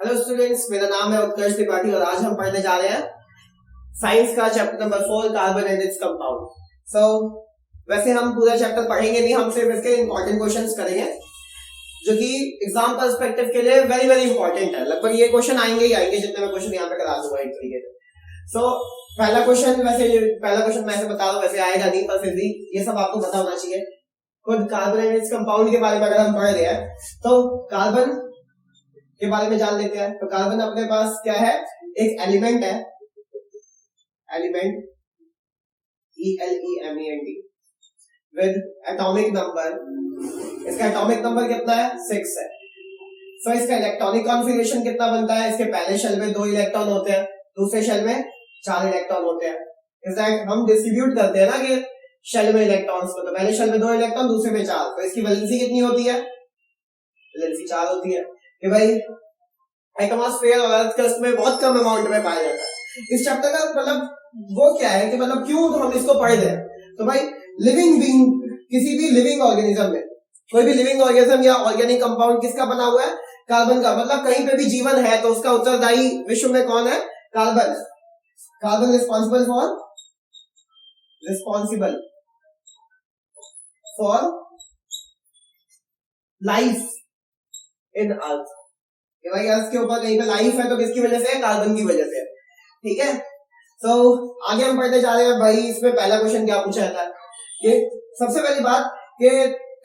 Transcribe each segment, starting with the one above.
Hello students, मेरा नाम है उत्कर्ष त्रिपाठी और आज हम पढ़ने जा रहे हैं साइंस का chapter number 4 carbon and its compound. So वैसे हम पूरा चैप्टर पढ़ेंगे नहीं, हम सिर्फ इसके इंपॉर्टेंट क्वेश्चंस करेंगे जो कि एग्जाम पर्सपेक्टिव के लिए वेरी वेरी इंपॉर्टेंट है। लगभग ये क्वेश्चन आएंगे ही आएंगे जितने मैं क्वेश्चन यहाँ पे करा दूंगा एक तरीके से। सो पहला क्वेश्चन मैं ऐसे बता दूं, वैसे आएगा नहीं पर फिर भी ये सब आपको पता होना चाहिए। खुद कार्बन एंड इट्स कंपाउंड के बारे में अगर हम पढ़ रहे हैं तो कार्बन के बारे में जान लेते हैं। तो कार्बन अपने पास क्या है, एक एलिमेंट है, element ELEMENT with atomic number. इसका एटॉमिक नंबर कितना है, 6 है। सो इसका इलेक्ट्रॉनिक कॉन्फ़िगरेशन कितना बनता है, इसके पहले शेल में 2 इलेक्ट्रॉन होते हैं, दूसरे शेल में 4 इलेक्ट्रॉन होते हैं। इनफैक्ट हम डिस्ट्रीब्यूट करते हैं ना कि शेल में इलेक्ट्रॉन्स को, तो पहले शेल में 2 इलेक्ट्रॉन, दूसरे में 4। तो इसकी वैलेंसी कितनी होती है, वैलेंसी 4 होती है कि भाई एटमॉस्फेयर और अर्थ क्रस्ट में बहुत कम अमाउंट में पाया जाता है। इस चैप्टर का मतलब वो क्या है कि मतलब क्यों हम इसको पढ़ रहे हैं। तो भाई लिविंग बीइंग, किसी भी लिविंग ऑर्गेनिज्म में, कोई भी लिविंग ऑर्गेनिज्म या ऑर्गेनिक कंपाउंड किसका बना हुआ है, कार्बन का। मतलब कहीं पे भी जीवन है तो उसका उत्तरदायी विश्व में कौन है, carbon. Carbon responsible for life in earth. भाई अर्थ के ऊपर कहीं पे लाइफ है तो किसकी वजह से है, कार्बन की वजह से। ठीक है, तो आगे हम पढ़ते जा रहे हैं। भाई इसमें पहला क्वेश्चन क्या पूछा जाता है कि सबसे पहली बात कि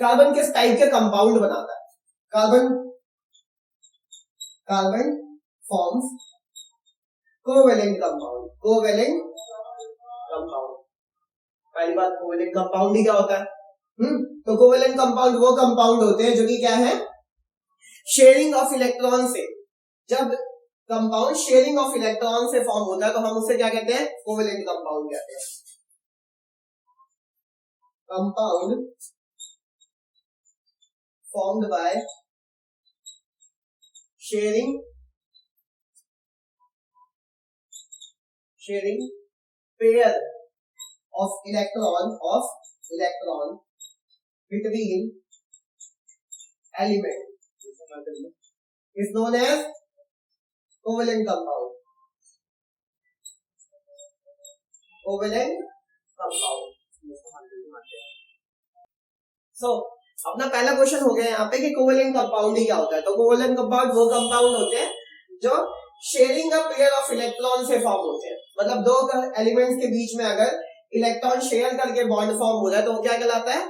कार्बन किस टाइप के कंपाउंड बनाता है। Carbon forms covalent compound. पहली बात, कोवेलेंट कंपाउंड ही क्या होता है। तो कोवेलेंट कंपाउंड वो कंपाउंड होते हैं जो कि क्या है, शेयरिंग ऑफ इलेक्ट्रॉन से। जब कंपाउंड शेयरिंग ऑफ इलेक्ट्रॉन से फॉर्म होता है तो हम उससे क्या कहते हैं, कोवेलेंट कंपाउंड कहते हैं। Compound formed by sharing pair of electron between element is known as covalent compound. So अपना पहला क्वेश्चन हो गया यहाँ पे कि कोवेलेंट कंपाउंड ही क्या होता है। तो कोवेलेंट कंपाउंड वो कंपाउंड होते हैं जो sharing a pair of electron से फॉर्म होते हैं। मतलब दो एलिमेंट्स के बीच में अगर इलेक्ट्रॉन शेयर करके बॉन्ड फॉर्म हो रहा है तो वो क्या कहलाता है,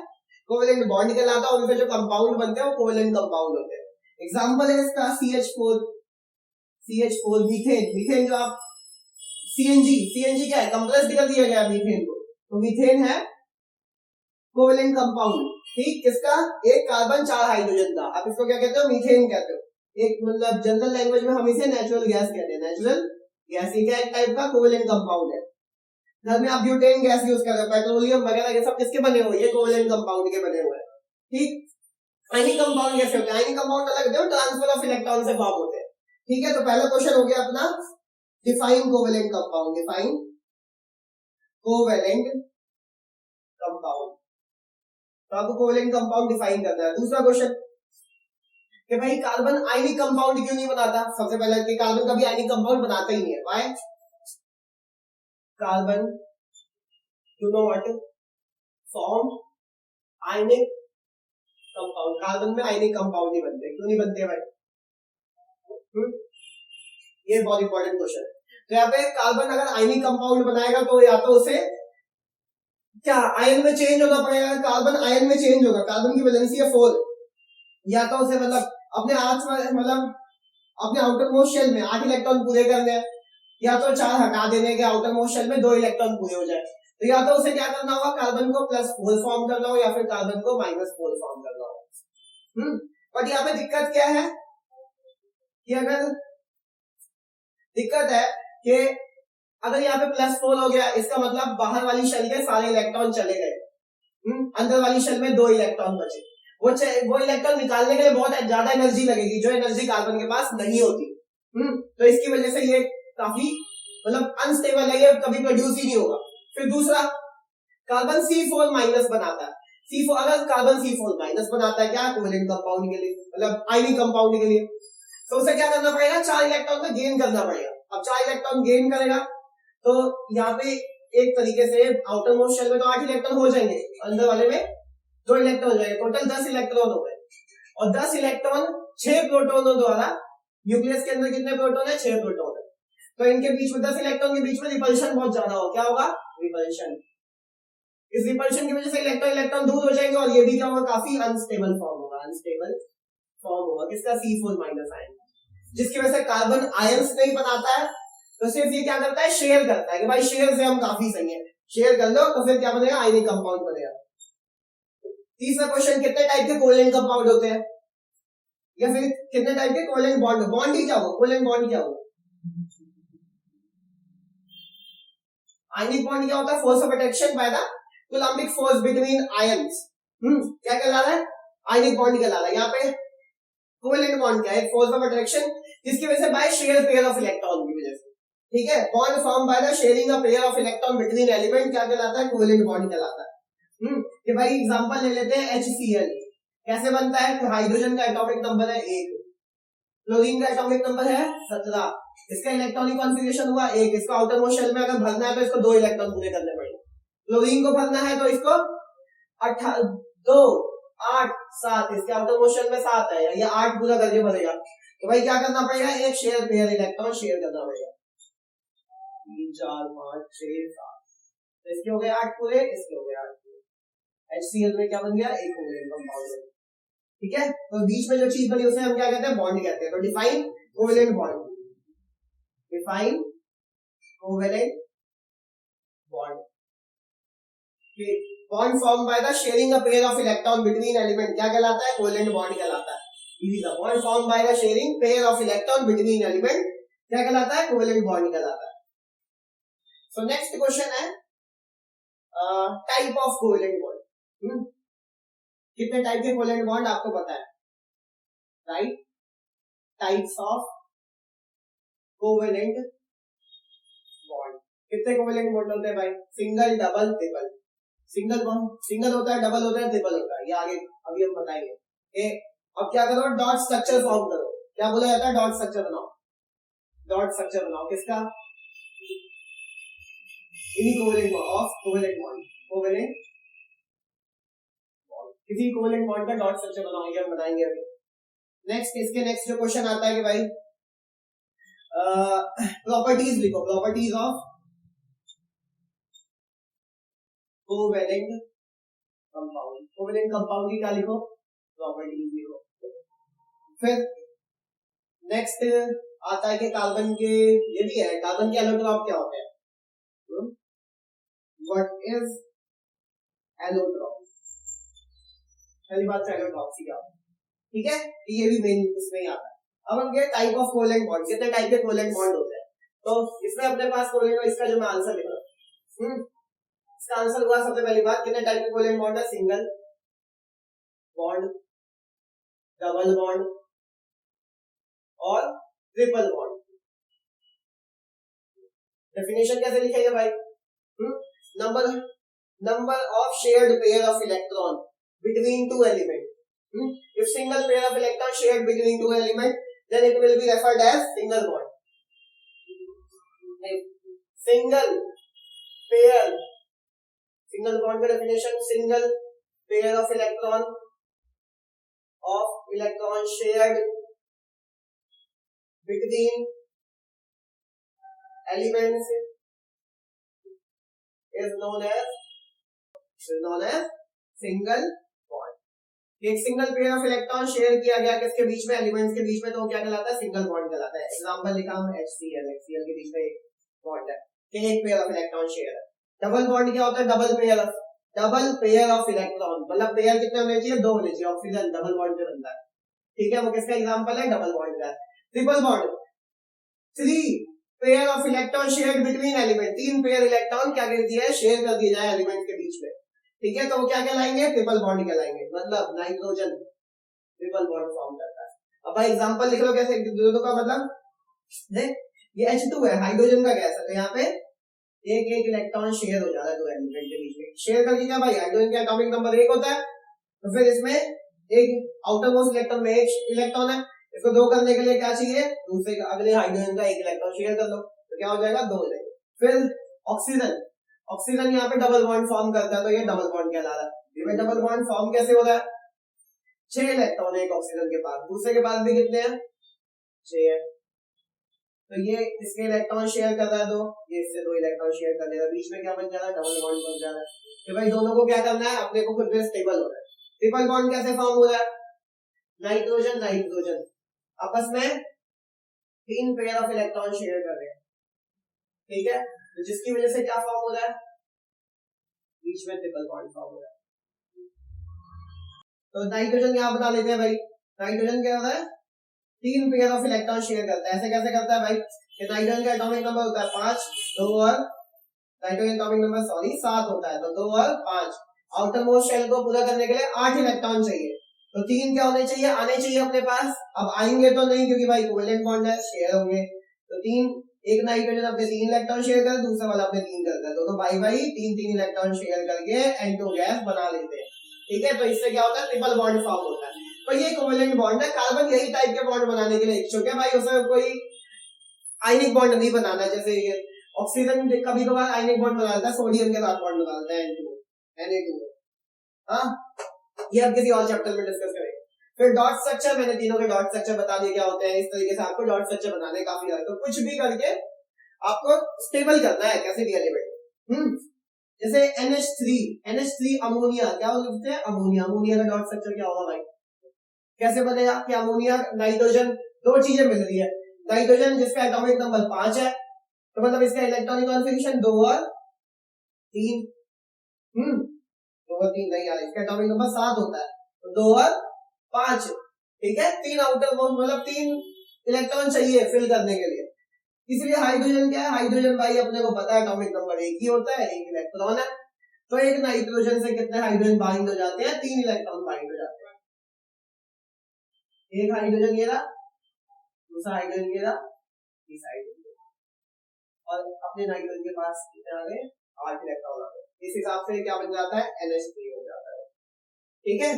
कोवेलेंट बॉन्ड कहलाता है। उनसे जो कंपाउंड बनते हैं वो कोवेलेंट कंपाउंड होते हैं। एग्जाम्पल है इसका CH4 मीथेन जो आप CNG क्या है, कंप्रेस्ड कर दिया गया मीथेन को, तो मीथेन है कोवेलेंट कंपाउंड। ठीक, किसका, एक कार्बन 4 हाइड्रोजन का। आप इसको क्या कहते हो, मीथेन कहते हो। एक मतलब जनरल लैंग्वेज में हम इसे नेचुरल गैस कहते हैं। नेचुरल गैस ये क्या एक टाइप का कोवेलेंट कंपाउंड है। घर में आप ब्यूटेन गैस यूज कर रहे हो, पेट्रोलियम वगैरह, ये सब किसके बने हुए, ये कोवेलेंट कंपाउंड के बने हुए हैं। ठीक, आयनिक कंपाउंड कैसे होते हैं, आयनिक कंपाउंड अलग होते हैं, ट्रांसफर ऑफ इलेक्ट्रॉन से फॉर्म होते हैं। ठीक है, तो पहला क्वेश्चन हो गया अपना डिफाइन कोवेलेंट कंपाउंड। तो आपको कोवेलेंट कंपाउंड डिफाइन करना है। दूसरा क्वेश्चन कि भाई कार्बन आयनिक कंपाउंड क्यों नहीं बनाता। सबसे पहले कि कार्बन कभी आयनिक कंपाउंड बनाता ही नहीं है। Why carbon do not form ionic compound. Carbon में आयनिक कंपाउंड नहीं बनते, क्यों नहीं बनते भाई, ये बहुत इंपॉर्टेंट क्वेश्चन है। तो यहाँ पे कार्बन अगर आयनिक कंपाउंड बनाएगा तो या तो उसे क्या आयन में चेंज होना पड़ेगा, कार्बन आयन में चेंज होगा, कार्बन की वैलेंसी है 4, या तो उसे मतलब अपने आउटर मोस्ट शेल में 8 इलेक्ट्रॉन पूरे करने हैं, या तो 4 हटा देने के आउटर मोस्ट शेल में 2 इलेक्ट्रॉन पूरे हो जाए। तो या तो उसे क्या करना होगा, कार्बन को +4 फॉर्म करना हो या फिर कार्बन को -4 फॉर्म करना हो। बट यहाँ पे दिक्कत क्या है कि अगर यहाँ पे +4 हो गया, इसका मतलब बाहर वाली शेल के सारे इलेक्ट्रॉन चले गए, अंदर वाली शेल में 2 इलेक्ट्रॉन बचे। वो इलेक्ट्रॉन निकालने के लिए बहुत ज्यादा एनर्जी लगेगी, जो एनर्जी कार्बन के पास नहीं होती। तो इसकी वजह से ये काफी मतलब अनस्टेबल है, ये कभी प्रोड्यूस ही नहीं होगा। फिर दूसरा, कार्बन C4- बनाता है। अगर कार्बन C4- बनाता है क्या, कोवेलेंट कंपाउंड के लिए, मतलब आयनिक कंपाउंड के लिए, तो उसे क्या करना पड़ेगा, 4 इलेक्ट्रॉन को गेन करना पड़ेगा। अब 4 इलेक्ट्रॉन गेन करेगा तो यहाँ पे एक तरीके से आउटर मोस्ट शेल में तो 8 इलेक्ट्रॉन हो जाएंगे, अंदर वाले में 2 इलेक्ट्रॉन हो जाएंगे, टोटल 10 इलेक्ट्रॉन हो गए। और 10 इलेक्ट्रॉन 6 प्रोटॉनों द्वारा, न्यूक्लियस के अंदर कितने प्रोटॉन है, 6 प्रोटॉन है, तो इनके बीच में 10 इलेक्ट्रॉन के बीच में रिपल्शन बहुत ज्यादा हो, क्या होगा, रिपल्शन। इस रिपल्शन की वजह से इलेक्ट्रॉन इलेक्ट्रॉन दूर हो जाएंगे और ये भी क्या होगा, काफी अनस्टेबल फॉर्म होगा, अनस्टेबल फॉर्म होगा किसका, C4- आयन, जिसकी वजह से कार्बन आयंस नहीं बनाता है। तो सिर्फ ये क्या करता है, शेयर करता है कि भाई शेयर से हम काफी सही है, शेयर कर लो तो फिर क्या बनेगा, आयनिक कंपाउंड बनेगा। तीसरा क्वेश्चन, कितने टाइप के कोवेलेंट कंपाउंड होते हैं, या फिर कितने टाइप के कोवेलेंट बॉन्ड, बॉन्ड ही क्या होगा, कोवेलेंट बॉन्ड क्या होगा, आयनिक बॉन्ड क्या होता है, force of attraction by the Coulombic force between ions, क्या कहला रहा है, आयनिक बॉन्ड कहला रहा है। यहाँ पे कोवेलेंट बॉन्ड क्या है, फोर्स ऑफ अट्रैक्शन जिसकी वजह से by share pair of electron की वजह से, ठीक है, bond form by the sharing a pair of electron between element, क्या कहलाता है, कोवेलेंट बॉन्ड कहलाता है। कि भाई एग्जांपल ले लेते हैं HCl, कैसे बनता है, तो हाइड्रोजन का एटॉमिक नंबर है 1, क्लोरीन का एटॉमिक नंबर है 17, इसका इलेक्ट्रॉनिक कॉन्फ़िगरेशन हुआ 1, इसका आउटर मोस्ट शेल में अगर भरना है तो इसको 2 इलेक्ट्रॉन पूरे करने पड़ेंगे, क्लोरीन को भरना है तो इसको 2 8 7, इसके आउटर मोस्ट शेल में 7 है, ये 8 पूरा करके भरेगा, तो भाई क्या करना पड़ेगा, एक शेयर पेयर इलेक्ट्रॉन शेयर करना पड़ेगा, 3 4 5 6 7, तो इसके हो गए 8 पूरे, इसके हो गए 8 पूरे, HCl में क्या बन गया, एक कोवेलेंट कंपाउंड, ठीक है। तो बीच में जो चीज बनी उसे हम क्या कहते हैं, बॉन्ड कहते हैं। तो define covalent bond, define covalent bond, bond form by the sharing a pair of electron between element, क्या कहलाता है, कोवेलेंट बॉन्ड कहलाता है। इजी सा, bond form by the sharing pair of electron between element क्या कहलाता है, कोवेलेंट बॉन्ड कहलाता है। सो नेक्स्ट क्वेश्चन है टाइप ऑफ कोवेलेंट बॉन्ड, कितने टाइप के कोवेलेंट बॉन्ड आपको पता है, right, types of covalent bond, कितने कोवेलेंट बॉन्ड होते हैं भाई, single double triple, single bond, single होता है, डबल होता है, ट्रिपल होता है, ये आगे अभी हम बताएंगे। अब क्या करो, डॉट स्ट्रक्चर फॉर्म करो, क्या बोला जाता है, डॉट स्ट्रक्चर बनाओ, डॉट स्ट्रक्चर बनाओ किसका, इनकोवेलेंट of covalent bond, covalent bond, किसी कोवेलेंट बॉन्ड का डॉट स्ट्रक्चर बनाओ, ये हम बताएंगे अभी। नेक्स्ट, इसके नेक्स्ट जो क्वेश्चन आता है कि भाई प्रॉपर्टीज लिखो, properties of covalent compound, covalent compound की क्या लिखो, प्रॉपर्टीज लिखो। फिर नेक्स्ट आता है कि कार्बन के, ये भी है, कार्बन के एलोट्रॉप क्या होते हैं, व्हाट इज एलोट्रॉप, पहली बात एलोट्रॉप क्या होता है, ठीक है, ये भी मेन इसमें ही आता है। अब हम क्या, टाइप ऑफ कोवेलेंट बॉन्ड, कितने टाइप के कोवेलेंट बॉन्ड होते हैं, तो इसमें अपने पास कोवेलेंट, इसका जो मैं आंसर लिख रहा हूं, इसका आंसर हुआ सबसे पहली बात, कितने टाइप के कोवेलेंट बॉन्ड है, सिंगल बॉन्ड, डबल बॉन्ड और ट्रिपल बॉन्ड। डेफिनेशन कैसे लिखेंगे भाई, number of shared pair of electron between two element, if single pair of electron shared between two element then it will be referred as single bond, single pair, single bond का definition, single pair of electron shared between elements is known as single bond। एक single pair of electron share किया गया किसके बीच में, elements के बीच में, तो क्या कहलाता है, सिंगल बॉन्ड कहलाता है। एग्जांपल लिखा हम HCl, HCl के बीच में एक बॉन्ड है, एक पेयर ऑफ इलेक्ट्रॉन शेयर है। डबल बॉन्ड क्या होता है, डबल पेयर ऑफ इलेक्ट्रॉन, मतलब पेयर कितने होने चाहिए, 2 होने चाहिए, ऑक्सीजन डबल बॉन्ड पे बनता है, ठीक है, वो किसका एग्जांपल है, डबल बॉन्ड का। Triple bond, 3 pair of electron share between element, 3 pair electron क्या कर दिया है, शेयर कर दिया जाए एलिमेंट के बीच में, ठीक है, तो वो क्या कहलाएंगे, ट्रिपल बॉन्ड कहलाएंगे, मतलब नाइट्रोजन ट्रिपल बॉन्ड फॉर्म करता है। अब भाई एग्जांपल लिख लो कैसे, दोनों का मतलब देख, ये H2 है, हाइड्रोजन का गैस है, तो यहाँ पे एक एक इलेक्ट्रॉन शेयर हो जाता है दो एलिमेंट के बीच में, शेयर करके क्या भाई, हाइड्रोजन का एटॉमिक नंबर 1 होता है, तो फिर इसमें एक आउटर मोस्ट इलेक्ट्रॉन में एक इलेक्ट्रॉन है, इसको 2 करने के लिए क्या चाहिए, दूसरे का अगले हाइड्रोजन का 1 इलेक्ट्रॉन शेयर कर लो तो क्या हो जाएगा 2 हो जाएगा। फिर ऑक्सीजन, ऑक्सीजन यहाँ पे डबल बॉन्ड फॉर्म करता है तो ये डबल बॉन्ड कहला रहा है। ये डबल बॉन्ड फॉर्म कैसे हो रहा है, 6 इलेक्ट्रॉन है एक ऑक्सीजन के पास, दूसरे के पास भी कितने हैं 6 है, तो ये इसके इलेक्ट्रॉन शेयर कर रहा है 2, ये इससे 2 इलेक्ट्रॉन शेयर कर देगा, बीच में क्या बन जा रहा है डबल बॉन्ड बन जा रहा है। तो भाई दोनों को क्या करना है, अपने को खुद में स्टेबल होना है। ट्रिपल बॉन्ड कैसे फॉर्म हो रहा है, नाइट्रोजन नाइट्रोजन आपस में 3 पेयर ऑफ इलेक्ट्रॉन शेयर कर रहे हैं, ठीक है, तो जिसकी वजह से क्या फॉर्म हो रहा है, बीच में ट्रिपल बॉन्ड फॉर्म हो रहा है। तो नाइट्रोजन यहां बता लेते हैं भाई, नाइट्रोजन क्या होता है 3 पेयर ऑफ इलेक्ट्रॉन शेयर करता है। ऐसे कैसे करता है भाई, कि नाइट्रोजन का एटॉमिक नंबर होता है 5, 2 और नाइट्रोजन एटॉमिक नंबर 7 होता है, तो 2 और 5, आउटर मोस्ट शेल को पूरा करने के लिए 8 इलेक्ट्रॉन चाहिए, तो 3 क्या होने चाहिए, आने चाहिए अपने पास। अब आएंगे तो नहीं क्योंकि भाई कोवेलेंट बॉन्ड है, शेयर होंगे, तो 3, एक नाइट्रोजन अपने 3 इलेक्ट्रॉन शेयर कर, दूसरा वाला अपने 3 करता है, दोनों भाई भाई 3 इलेक्ट्रॉन शेयर करके N2 गैस बना लेते हैं, ठीक है। तो इससे क्या होता है ट्रिपल बॉन्ड फॉर्म होता है। तो ये कोवेलेंट बॉन्ड है, कार्बन यही टाइप के बॉन्ड बनाने के लिए इच्छुक है भाई, उसमें कोई आयनिक बॉन्ड नहीं बनाना, जैसे ये ऑक्सीजन कभी कभार आयनिक बॉन्ड बनाता है, सोडियम के साथ बॉन्ड बनाता है Na2। हाँ, ये अब किसी और चैप्टर में डिस्कस करेंगे। फिर डॉट स्ट्रक्चर, मैंने तीनों के डॉट स्ट्रक्चर बता दिए क्या होते हैं। इस तरीके से आपको डॉट स्ट्रक्चर बनाने काफी ज्यादा, तो कुछ भी करके आपको स्टेबल करना है कैसे भी एलिमेंट। जैसे NH3 अमोनिया, क्या बोलते हैं अमोनिया, अमोनिया का डॉट स्ट्रक्चर क्या होगा भाई, कैसे बनेगा कि अमोनिया नाइट्रोजन, 2 चीजें मिल रही है, नाइट्रोजन जिसका एटॉमिक नंबर 5 है, तो मतलब इसका इलेक्ट्रॉनिक कॉन्फ़िगरेशन 2 और 3, 2 और 3 नहीं आ रहा, इसका एटॉमिक नंबर 7 होता है, तो 2 और 5, ठीक है, 3 आउटर मोस्ट मतलब 3 इलेक्ट्रॉन चाहिए फिल करने के लिए। इसलिए हाइड्रोजन क्या है, हाइड्रोजन भाई अपने को पता है एटॉमिक नंबर 1 ही होता है, 1 इलेक्ट्रॉन है, तो एक नाइट्रोजन से कितने हाइड्रोजन बाइंड हो जाते हैं, 3 इलेक्ट्रॉन बाइंड हो जाते हैं। एक हाइड्रोजन ये रहा, दूसरा हाइड्रोजन ये रहा, तीसरा हाइड्रोजन, और अपने नाइट्रोजन के पास कितने आ गए, 8 इलेक्ट्रॉन आ गए। इस हिसाब से क्या बन जाता है, NH3 हो जाता है, ठीक है।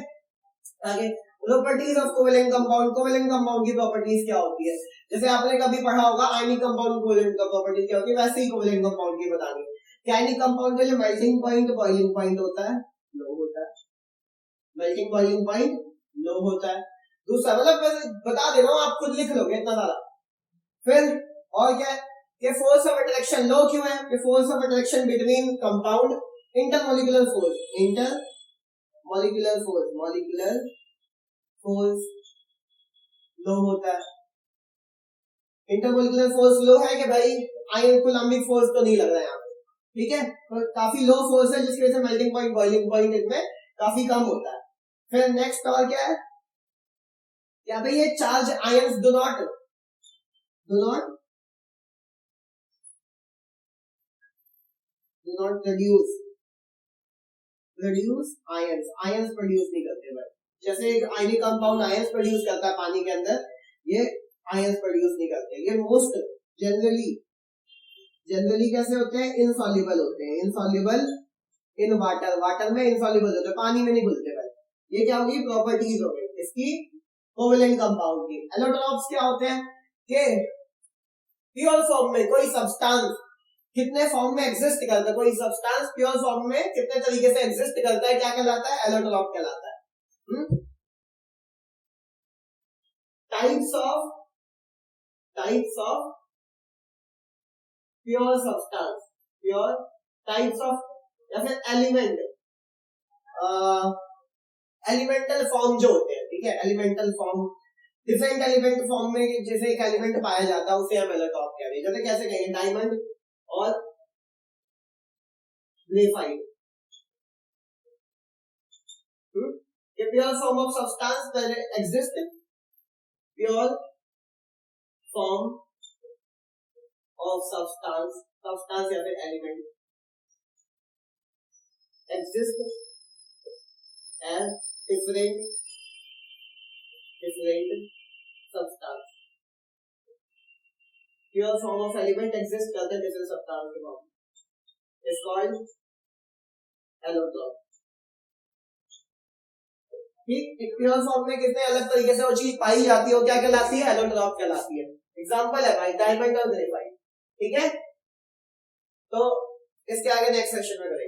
आगे properties of covalent compound, covalent compound की प्रॉपर्टीज क्या होती है, जैसे आपने कभी पढ़ा होगा आयनिक कंपाउंड कोवेलेंट का प्रॉपर्टीज क्या होती है, वैसे ही कोवेलेंट कंपाउंड की बतानी है। आयनिक कंपाउंड का जो मेल्टिंग पॉइंट बॉइलिंग पॉइंट होता है लो होता है, मेल्टिंग बॉइलिंग पॉइंट लो होता है। दूसरा मतलब बता दे रहा हूं, आप खुद लिख लोगे इतना सारा। फिर और क्या है कि फोर्स ऑफ अट्रैक्शन लो क्यों है, कि force of attraction between compound, intermolecular force, intermolecular force, molecular force low होता है। इंटरमोलिकुलर फोर्स लो है कि भाई आयन कूलम्बिक फोर्स तो नहीं लग रहा है यहाँ पे, ठीक है, तो काफी लो फोर्स है जिसकी वजह से मेल्टिंग पॉइंट बॉइलिंग पॉइंट इनमें काफी कम होता है। फिर नेक्स्ट और क्या है, क्या भाई ये charge ions do not produce ions produce नहीं करते भाई। जैसे एक आयनिक कंपाउंड आयंस प्रोड्यूस करता है पानी के अंदर, ये आयंस प्रोड्यूस नहीं करते। ये मोस्ट जनरली कैसे होते हैं, इनसॉल्युबल होते हैं, इनसॉल्युबल इन वाटर, वाटर में इनसॉल्युबल होते हैं, पानी में नहीं घुलते भाई। ये क्या होगी, प्रॉपर्टीज हो गई इसकी कोवेलेंट कंपाउंड की। एलोट्रॉप्स क्या होते हैं कि प्योर फॉर्म में कोई सब्सटेंस कितने फॉर्म में एग्जिस्ट करता है, कोई सब्सटेंस प्योर फॉर्म में कितने तरीके से एग्जिस्ट करता है, क्या कहलाता है, एलोट्रॉप कहलाता है। Types of pure substance, pure types of, या फिर एलिमेंट, एलिमेंटल फॉर्म जो होते हैं, ठीक है, elemental form, different element form में जैसे एक एलिमेंट पाया जाता है उसे हम एलोट्रॉप कह रहे हैं। जैसे कैसे कहेंगे, डायमंड और ग्रेफाइट, ये pure form of substance that exist, pure form of substance या फिर element exist as different substance. Pure form of element exist करते हैं डिफरेंट सब्सटेंस के फॉर्म, इज कॉल्ड एलोट्रॉप। ठीक, एक प्योर फॉर्म में कितने अलग तरीके से वो चीज पाई जाती है, वो क्या कहलाती है, एलोट्रॉप कहलाती है। एग्जांपल है भाई डायमंड और ग्रेफाइट, ठीक है। तो इसके आगे नेक्स्ट सेशन में करेंगे।